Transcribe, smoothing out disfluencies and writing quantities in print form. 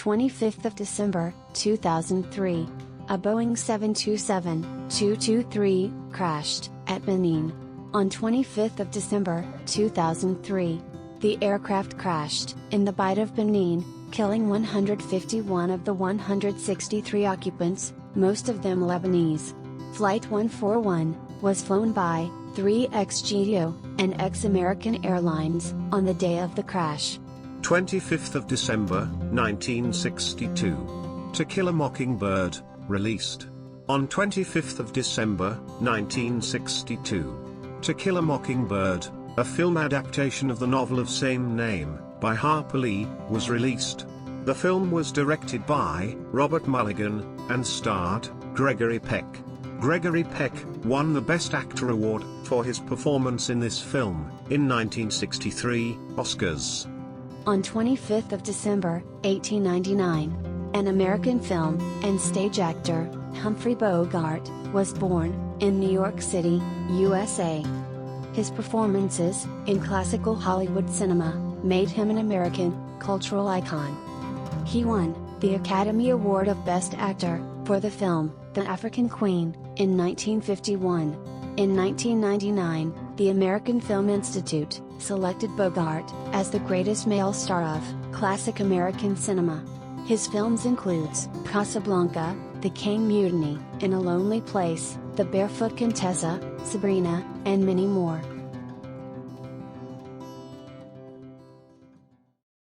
25th of December, 2003, a Boeing 727-223 crashed at Benin. On 25th of December, 2003, the aircraft crashed in the Bight of Benin, killing 151 of the 163 occupants, most of them Lebanese. Flight 141 was flown by 3XGO and ex-American Airlines on the day of the crash. 25th of December, 1962. To Kill a Mockingbird, released. On 25th of December, 1962. To Kill a Mockingbird, a film adaptation of the novel of same name, by Harper Lee, was released. The film was directed by Robert Mulligan, and starred Gregory Peck. Gregory Peck won the Best Actor award for his performance in this film, in 1963 Oscars. On 25th of December, 1899, an American film and stage actor, Humphrey Bogart, was born in New York City, USA. His performances in classical Hollywood cinema made him an American cultural icon. He won the Academy Award of Best Actor for the film The African Queen in 1951. In 1999, the American Film Institute selected Bogart as the greatest male star of classic American cinema. His films includes Casablanca, The King Mutiny, In a Lonely Place, The Barefoot Contessa, Sabrina, and many more.